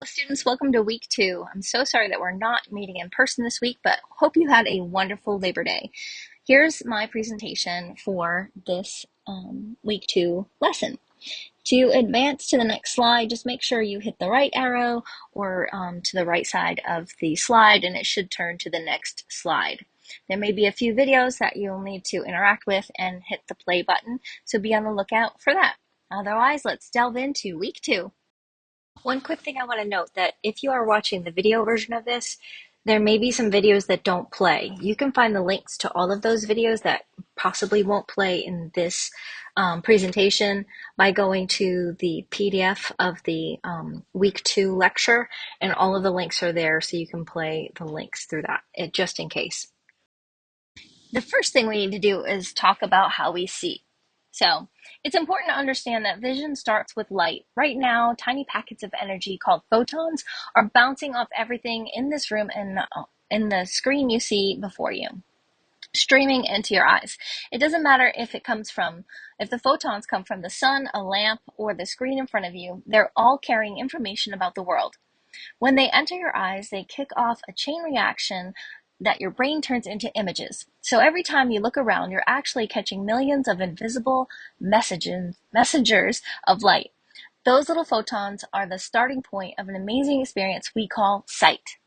Students, welcome to week 2. I'm so sorry that we're not meeting in person this week, but hope you had a wonderful Labor Day. Here's my presentation for this week 2 lesson. To advance to the next slide, just make sure you hit the right arrow or to the right side of the slide, and it should turn to the next slide. There may be a few videos that you'll need to interact with and hit the play button, so be on the lookout for that. Otherwise, let's delve into week 2. One quick thing I want to note that if you are watching the video version of this, there may be some videos that don't play. You can find the links to all of those videos that possibly won't play in this presentation by going to the PDF of the week 2 lecture, and all of the links are there so you can play the links through that, just in case. The first thing we need to do is talk about how we see. So it's important to understand that vision starts with light. Right now, tiny packets of energy called photons are bouncing off everything in this room and in the screen you see before you, streaming into your eyes. It doesn't matter if the photons come from the sun, a lamp, or the screen in front of you, they're all carrying information about the world. When they enter your eyes, they kick off a chain reaction that your brain turns into images. So every time you look around, you're actually catching millions of invisible messengers of light. Those little photons are the starting point of an amazing experience we call sight.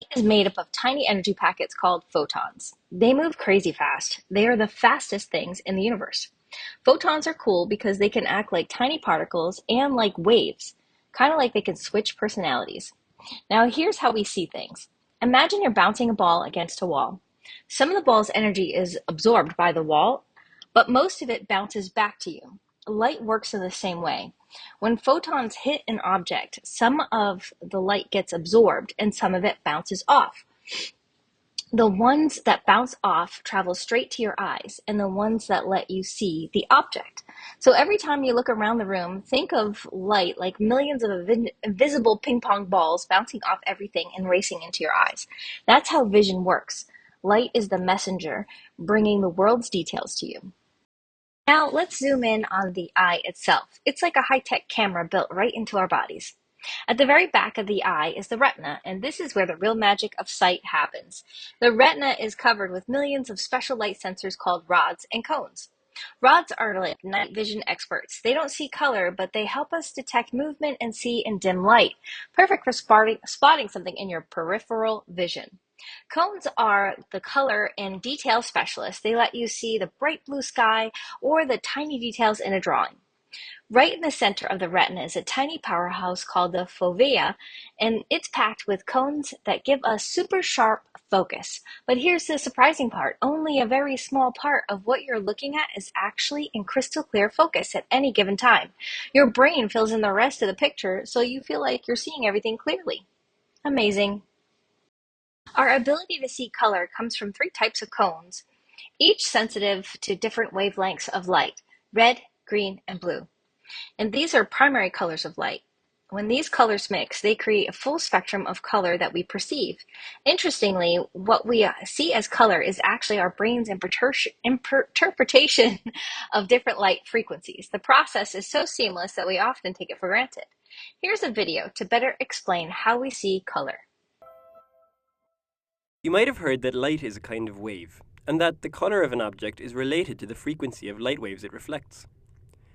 It is made up of tiny energy packets called photons. They move crazy fast. They are the fastest things in the universe. Photons are cool because they can act like tiny particles and like waves, kind of like they can switch personalities. Now here's how we see things. Imagine you're bouncing a ball against a wall. Some of the ball's energy is absorbed by the wall, but most of it bounces back to you. Light works in the same way. When photons hit an object, some of the light gets absorbed and some of it bounces off. The ones that bounce off travel straight to your eyes, and the ones that let you see the object. So every time you look around the room, think of light like millions of invisible ping pong balls bouncing off everything and racing into your eyes. That's how vision works. Light is the messenger, bringing the world's details to you. Now let's zoom in on the eye itself. It's like a high-tech camera built right into our bodies. At the very back of the eye is the retina, and this is where the real magic of sight happens. The retina is covered with millions of special light sensors called rods and cones. Rods are like night vision experts. They don't see color, but they help us detect movement and see in dim light, perfect for spotting something in your peripheral vision. Cones are the color and detail specialists. They let you see the bright blue sky or the tiny details in a drawing. Right in the center of the retina is a tiny powerhouse called the fovea, and it's packed with cones that give us super sharp focus. But here's the surprising part. Only a very small part of what you're looking at is actually in crystal clear focus at any given time. Your brain fills in the rest of the picture so you feel like you're seeing everything clearly. Amazing. Our ability to see color comes from 3 types of cones, each sensitive to different wavelengths of light: red, green, and blue. And these are primary colors of light. When these colors mix, they create a full spectrum of color that we perceive. Interestingly, what we see as color is actually our brain's interpretation of different light frequencies. The process is so seamless that we often take it for granted. Here's a video to better explain how we see color. You might have heard that light is a kind of wave, and that the color of an object is related to the frequency of light waves it reflects.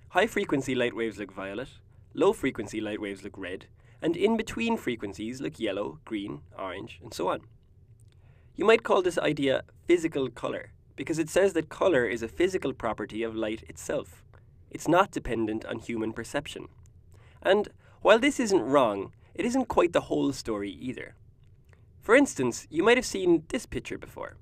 High-frequency light waves look violet, low-frequency light waves look red, and in-between frequencies look yellow, green, orange, and so on. You might call this idea physical color, because it says that color is a physical property of light itself. It's not dependent on human perception. And while this isn't wrong, it isn't quite the whole story either. For instance, you might have seen this picture before.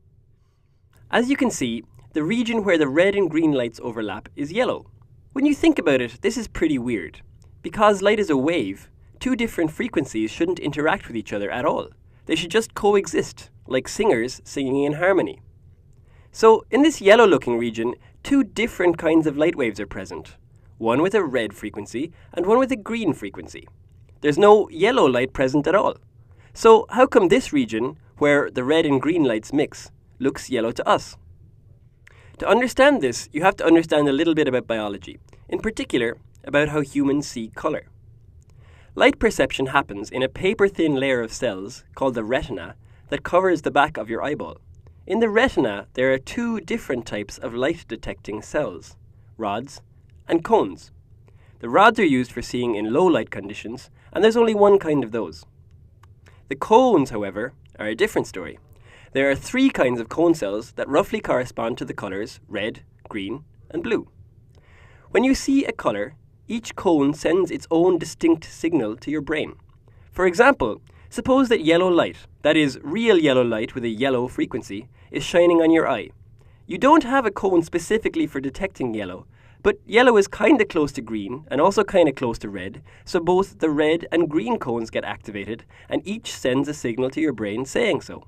As you can see, the region where the red and green lights overlap is yellow. When you think about it, this is pretty weird. Because light is a wave, 2 different frequencies shouldn't interact with each other at all. They should just coexist, like singers singing in harmony. So, in this yellow-looking region, 2 different kinds of light waves are present. One with a red frequency and one with a green frequency. There's no yellow light present at all. So, how come this region, where the red and green lights mix, looks yellow to us? To understand this, you have to understand a little bit about biology, in particular, about how humans see color. Light perception happens in a paper-thin layer of cells, called the retina, that covers the back of your eyeball. In the retina, there are two different types of light-detecting cells, rods and cones. The rods are used for seeing in low light conditions, and there's only one kind of those. The cones, however, are a different story. There are three kinds of cone cells that roughly correspond to the colours red, green, and blue. When you see a colour, each cone sends its own distinct signal to your brain. For example, suppose that yellow light, that is, real yellow light with a yellow frequency, is shining on your eye. You don't have a cone specifically for detecting yellow, but yellow is kinda close to green and also kinda close to red, so both the red and green cones get activated, and each sends a signal to your brain saying so.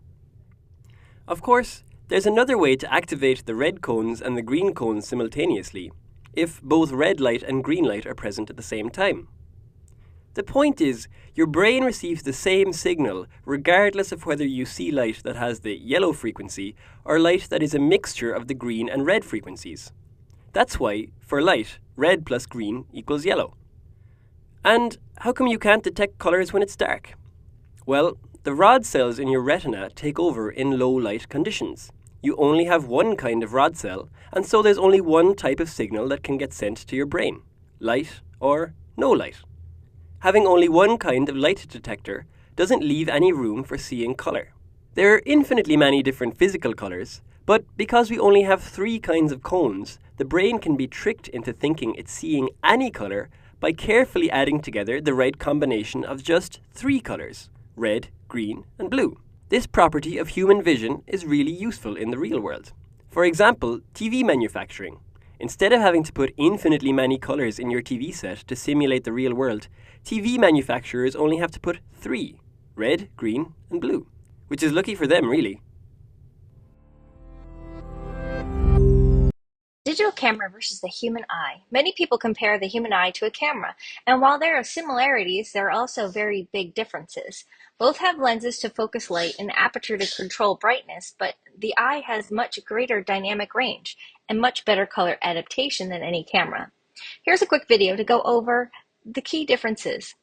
Of course, there's another way to activate the red cones and the green cones simultaneously, if both red light and green light are present at the same time. The point is, your brain receives the same signal regardless of whether you see light that has the yellow frequency or light that is a mixture of the green and red frequencies. That's why, for light, red plus green equals yellow. And how come you can't detect colours when it's dark? Well, the rod cells in your retina take over in low light conditions. You only have one kind of rod cell, and so there's only one type of signal that can get sent to your brain, light or no light. Having only one kind of light detector doesn't leave any room for seeing colour. There are infinitely many different physical colours, but because we only have three kinds of cones, the brain can be tricked into thinking it's seeing any colour by carefully adding together the right combination of just three colours, red, green, and blue. This property of human vision is really useful in the real world. For example, TV manufacturing. Instead of having to put infinitely many colours in your TV set to simulate the real world, TV manufacturers only have to put three, red, green, and blue. Which is lucky for them, really. Digital camera versus the human eye. Many people compare the human eye to a camera, and while there are similarities, there are also very big differences. Both have lenses to focus light and aperture to control brightness, but the eye has much greater dynamic range and much better color adaptation than any camera. Here's a quick video to go over the key differences.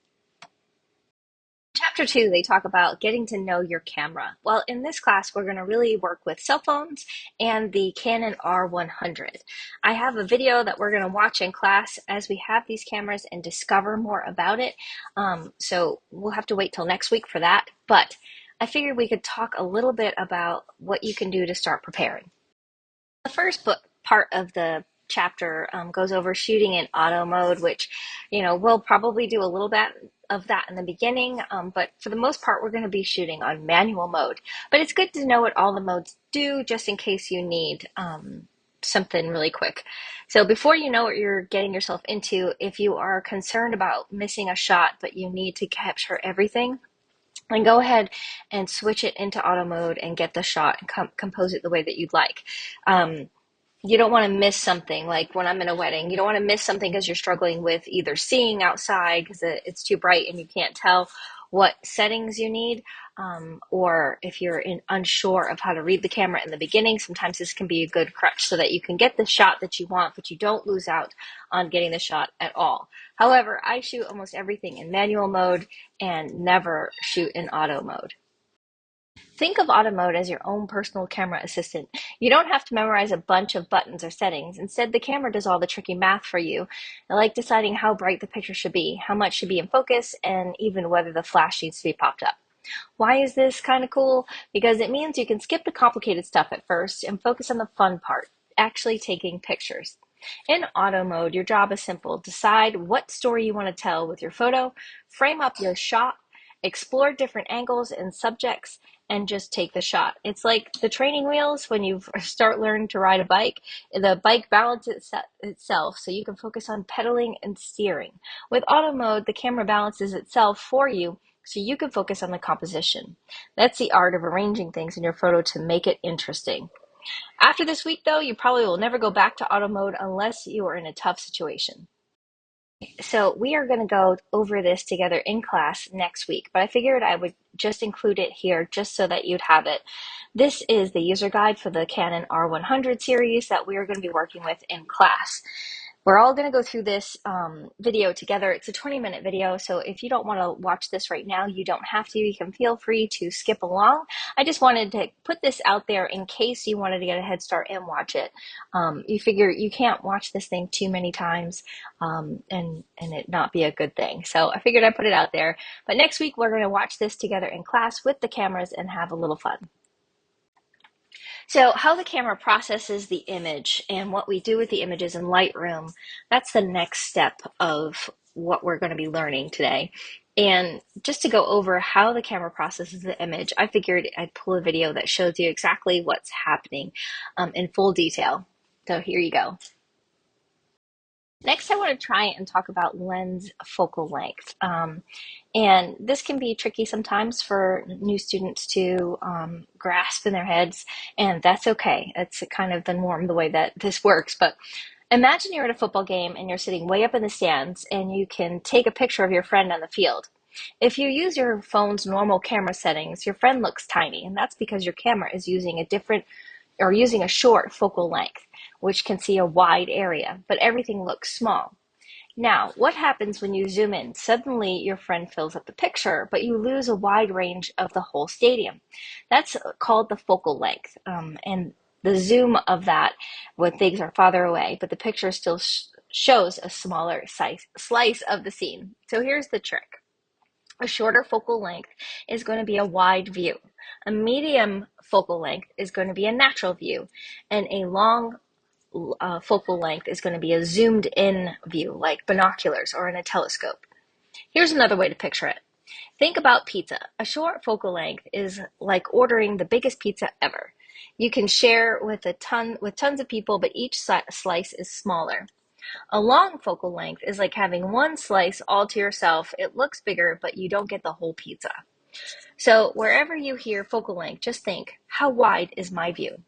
Chapter 2, they talk about getting to know your camera. Well, in this class, we're going to really work with cell phones and the Canon R100. I have a video that we're going to watch in class as we have these cameras and discover more about it. So we'll have to wait till next week for that. But I figured we could talk a little bit about what you can do to start preparing. The first part of the chapter goes over shooting in auto mode, which, we'll probably do a little bit of that in the beginning, but for the most part, we're going to be shooting on manual mode. But it's good to know what all the modes do, just in case you need something really quick. So before you know what you're getting yourself into, if you are concerned about missing a shot, but you need to capture everything, then go ahead and switch it into auto mode and get the shot and compose it the way that you'd like. You don't want to miss something, like when I'm in a wedding. You don't want to miss something because you're struggling with either seeing outside because it's too bright and you can't tell what settings you need, or if you're unsure of how to read the camera in the beginning, sometimes this can be a good crutch so that you can get the shot that you want, but you don't lose out on getting the shot at all. However, I shoot almost everything in manual mode and never shoot in auto mode. Think of auto mode as your own personal camera assistant. You don't have to memorize a bunch of buttons or settings. Instead, the camera does all the tricky math for you, like deciding how bright the picture should be, how much should be in focus, and even whether the flash needs to be popped up. Why is this kind of cool? Because it means you can skip the complicated stuff at first and focus on the fun part, actually taking pictures. In auto mode, your job is simple. Decide what story you want to tell with your photo, frame up your shot, explore different angles and subjects, and just take the shot. It's like the training wheels when you start learning to ride a bike. The bike balances itself so you can focus on pedaling and steering. With auto mode, the camera balances itself for you so you can focus on the composition. That's the art of arranging things in your photo to make it interesting. After this week, though, you probably will never go back to auto mode unless you are in a tough situation. So we are going to go over this together in class next week, but I figured I would just include it here just so that you'd have it. This is the user guide for the Canon R100 series that we are going to be working with in class. We're all going to go through this video together. It's a 20-minute video, so if you don't want to watch this right now, you don't have to. You can feel free to skip along. I just wanted to put this out there in case you wanted to get a head start and watch it. You figure you can't watch this thing too many times and it not be a good thing. So I figured I'd put it out there. But next week, we're going to watch this together in class with the cameras and have a little fun. So how the camera processes the image and what we do with the images in Lightroom, that's the next step of what we're going to be learning today. And just to go over how the camera processes the image, I figured I'd pull a video that shows you exactly what's happening in full detail. So here you go. Next, I want to try and talk about lens focal length. And this can be tricky sometimes for new students to grasp in their heads, and that's okay. It's kind of the norm, the way that this works. But imagine you're at a football game and you're sitting way up in the stands and you can take a picture of your friend on the field. If you use your phone's normal camera settings, your friend looks tiny, and that's because your camera is using a short focal length, which can see a wide area, but everything looks small. Now, what happens when you zoom in? Suddenly your friend fills up the picture, but you lose a wide range of the whole stadium. That's called the focal length. And the zoom of that when things are farther away, but the picture still shows a smaller slice of the scene. So here's the trick. A shorter focal length is going to be a wide view. A medium focal length is going to be a natural view, and a long focal length is going to be a zoomed in view, like binoculars or in a telescope. Here's another way to picture it. Think about pizza. A short focal length is like ordering the biggest pizza ever. You can share with tons of people, but each slice is smaller. A long focal length is like having one slice all to yourself. It looks bigger, but you don't get the whole pizza. So wherever you hear focal length, just think, how wide is my view?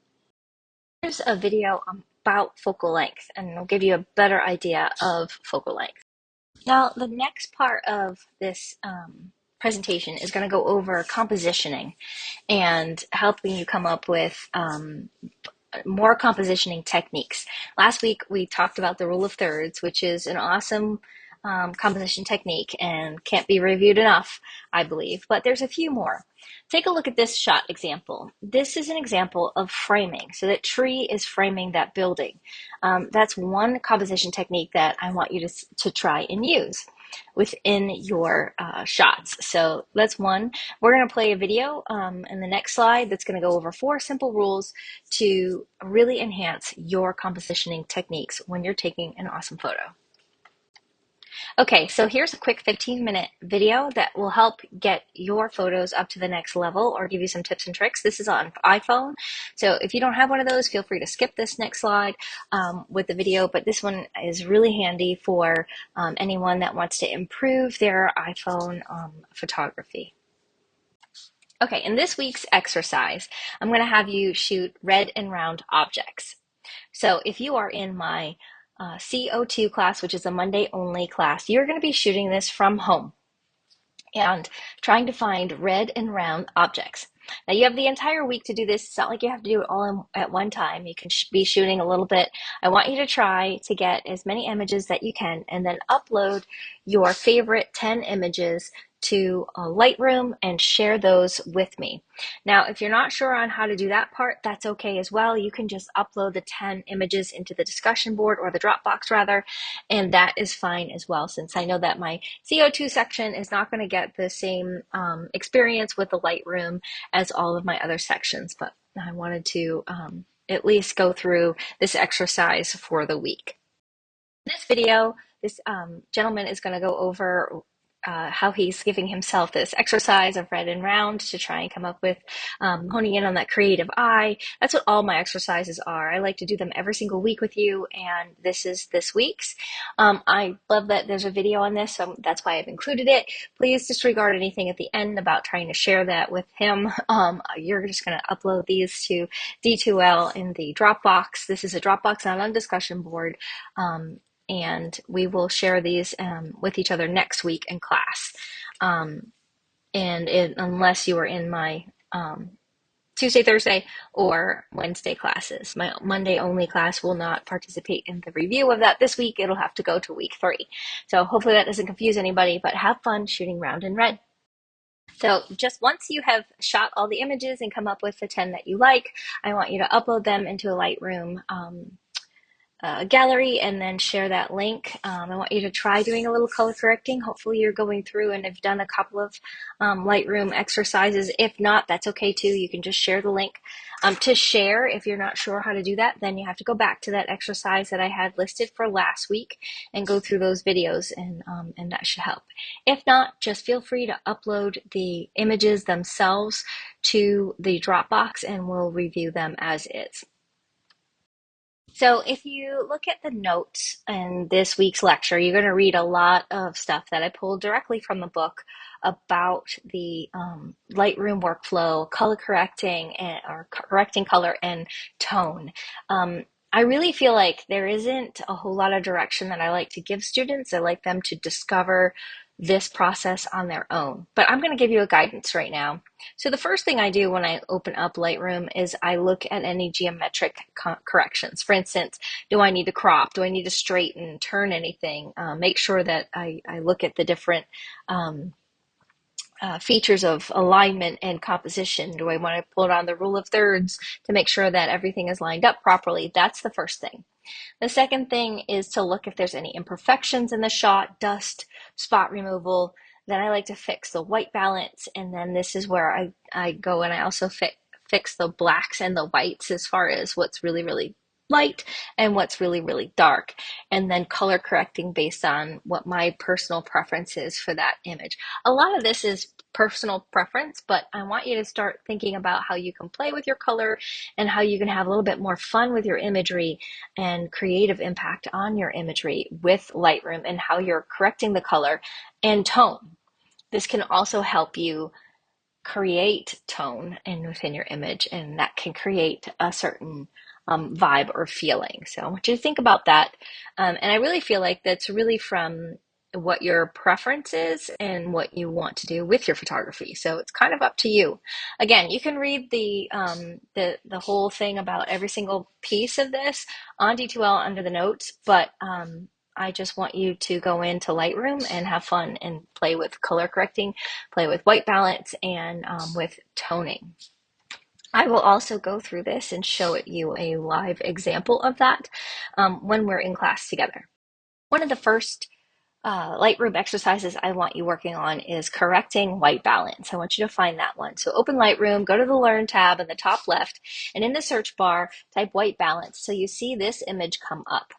Here's a video about focal length, and it'll give you a better idea of focal length. Now, the next part of this presentation is going to go over compositioning and helping you come up with more compositioning techniques. Last week, we talked about the rule of thirds, which is an awesome composition technique and can't be reviewed enough, I believe, but there's a few more. Take a look at this shot example. This is an example of framing. So that tree is framing that building. That's one composition technique that I want you to try and use within your shots. So that's one. We're going to play a video in the next slide that's going to go over 4 simple rules to really enhance your compositioning techniques when you're taking an awesome photo. Okay, so here's a quick 15-minute video that will help get your photos up to the next level or give you some tips and tricks. This is on iPhone, so if you don't have one of those, feel free to skip this next slide with the video, but this one is really handy for anyone that wants to improve their iPhone photography. Okay, in this week's exercise, I'm going to have you shoot red and round objects. So if you are in my CO2 class, which is a Monday only class, you're going to be shooting this from home and trying to find red and round objects. Now you have the entire week to do this. It's not like you have to do it all at one time. You can be shooting a little bit. I want you to try to get as many images that you can and then upload your favorite 10 images to Lightroom and share those with me. Now, if you're not sure on how to do that part, that's okay as well. You can just upload the 10 images into the discussion board or the Dropbox rather, and that is fine as well, since I know that my CO2 section is not going to get the same experience with the Lightroom as all of my other sections, but I wanted to at least go through this exercise for the week. In this video, this gentleman is going to go over how he's giving himself this exercise of red and round to try and come up with honing in on that creative eye. That's what all my exercises are. I like to do them every single week with you, and this is this week's. I love that there's a video on this, so that's why I've included it. Please disregard anything at the end about trying to share that with him. You're just going to upload these to D2L in the Dropbox. This is a Dropbox, not on a discussion board. And we will share these with each other next week in class. Unless you are in my Tuesday, Thursday, or Wednesday classes. My Monday only class will not participate in the review of that this week. It'll have to go to week 3. So hopefully that doesn't confuse anybody, but have fun shooting round in red. So just once you have shot all the images and come up with the 10 that you like, I want you to upload them into a Lightroom gallery and then share that link. I want you to try doing a little color correcting. Hopefully you're going through and have done a couple of Lightroom exercises. If not, that's okay too. You can just share the link. To share, if you're not sure how to do that, then you have to go back to that exercise that I had listed for last week and go through those videos, and that should help. If not, just feel free to upload the images themselves to the Dropbox and we'll review them as is. So if you look at the notes in this week's lecture, you're going to read a lot of stuff that I pulled directly from the book about the Lightroom workflow, color correcting, or correcting color and tone. I really feel like there isn't a whole lot of direction that I like to give students. I like them to discover this process on their own. But I'm going to give you a guidance right now. So the first thing I do when I open up Lightroom is I look at any geometric corrections. For instance, do I need to crop? Do I need to straighten, turn anything? Make sure that I look at the different features of alignment and composition. Do I want to pull on the rule of thirds to make sure that everything is lined up properly? That's the first thing. The second thing is to look if there's any imperfections in the shot, dust, spot removal. Then I like to fix the white balance, and then this is where I go and I also fix the blacks and the whites as far as what's really, really light and what's really, really dark, and then color correcting based on what my personal preference is for that image. A lot of this is personal preference, but I want you to start thinking about how you can play with your color and how you can have a little bit more fun with your imagery and creative impact on your imagery with Lightroom and how you're correcting the color and tone. This can also help you create tone within your image, and that can create a certain vibe or feeling. So I want you to think about that. And I really feel like that's really from what your preference is and what you want to do with your photography. So it's kind of up to you. Again, you can read the whole thing about every single piece of this on D2L under the notes, but I just want you to go into Lightroom and have fun and play with color correcting, play with white balance, and with toning. I will also go through this and show you a live example of that when we're in class together. One of the first Lightroom exercises I want you working on is correcting white balance. I want you to find that one. So open Lightroom, go to the Learn tab in the top left, and in the search bar, type white balance so you see this image come up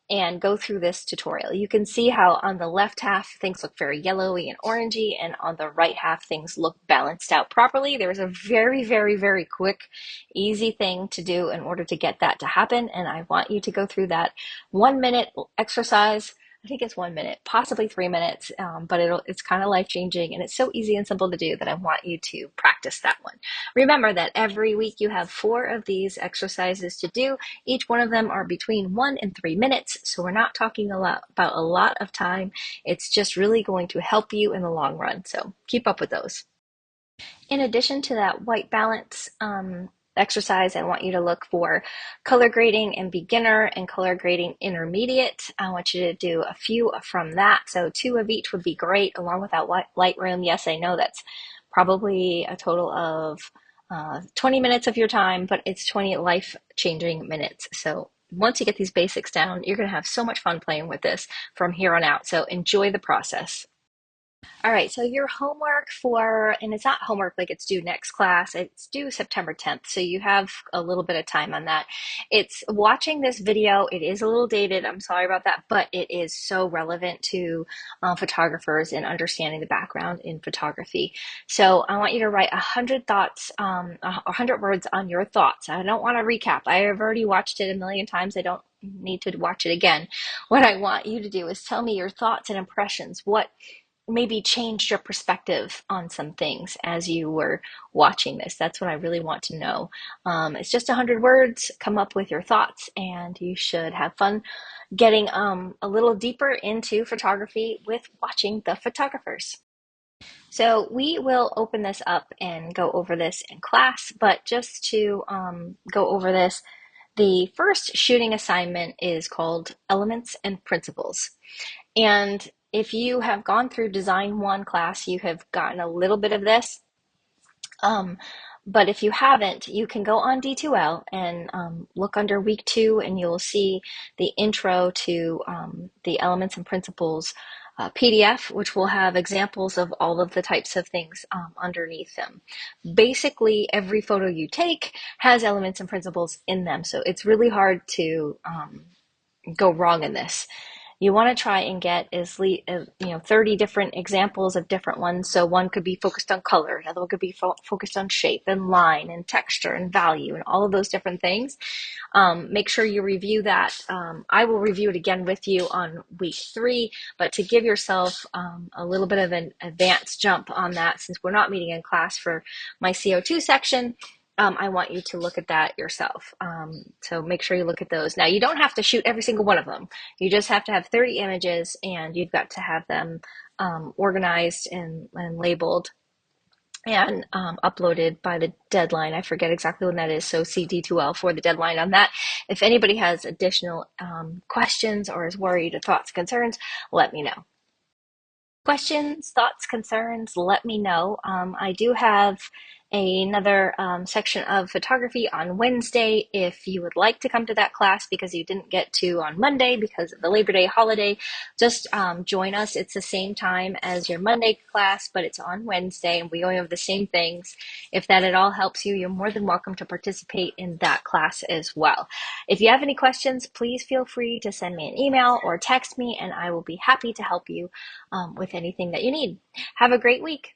and go through this tutorial. You can see how on the left half things look very yellowy and orangey, and on the right half things look balanced out properly. There's a very, very, very quick, easy thing to do in order to get that to happen, and I want you to go through that 1-minute exercise. I think it's 1 minute, possibly 3 minutes, but it's kind of life-changing, and it's so easy and simple to do that I want you to practice that one. Remember that every week you have 4 of these exercises to do. Each one of them are between 1 and 3 minutes, so we're not talking about a lot of time. It's just really going to help you in the long run, so keep up with those. In addition to that white balance exercise, I want you to look for color grading and beginner and color grading intermediate. I want you to do a few from that. So 2 of each would be great along with that Lightroom. Yes, I know that's probably a total of 20 minutes of your time, but it's 20 life-changing minutes. So once you get these basics down, you're going to have so much fun playing with this from here on out. So enjoy the process. All right, so your homework and it's not homework like it's due next class, it's due September 10th, so you have a little bit of time on that. It's watching this video. It is a little dated, I'm sorry about that, but it is so relevant to photographers and understanding the background in photography. So I want you to write 100 thoughts, 100 words on your thoughts. I don't want to recap. I have already watched it a million times. I don't need to watch it again. What I want you to do is tell me your thoughts and impressions. What maybe changed your perspective on some things as you were watching this? That's what I really want to know. It's just 100 words. Come up with your thoughts, and you should have fun getting a little deeper into photography with watching the photographers. So we will open this up and go over this in class, but just to go over this, the first shooting assignment is called Elements and Principles. And if you have gone through Design 1 class, you have gotten a little bit of this. Um, but if you haven't, you can go on D2L and look under week 2, and you'll see the intro to the Elements and Principles PDF, which will have examples of all of the types of things underneath them. Basically, every photo you take has elements and principles in them, so it's really hard to go wrong in this. You want to try and get 30 different examples of different ones. So one could be focused on color, another one could be focused on shape and line and texture and value and all of those different things. Make sure you review that. I will review it again with you on week 3, but to give yourself a little bit of an advanced jump on that, since we're not meeting in class for my CO2 section, I want you to look at that yourself. So make sure you look at those. Now, you don't have to shoot every single one of them. You just have to have 30 images, and you've got to have them organized and labeled and uploaded by the deadline. I forget exactly when that is, so CD2L for the deadline on that. If anybody has additional questions or is worried or thoughts, concerns, let me know. Questions, thoughts, concerns, let me know. I do have another section of photography on Wednesday if you would like to come to that class because you didn't get to on Monday because of the Labor Day holiday. Just join us. It's the same time as your Monday class, but it's on Wednesday, and we only have the same things. If that at all helps you, you're more than welcome to participate in that class as well. If you have any questions, please feel free to send me an email or text me, and I will be happy to help you with anything that you need. Have a great week.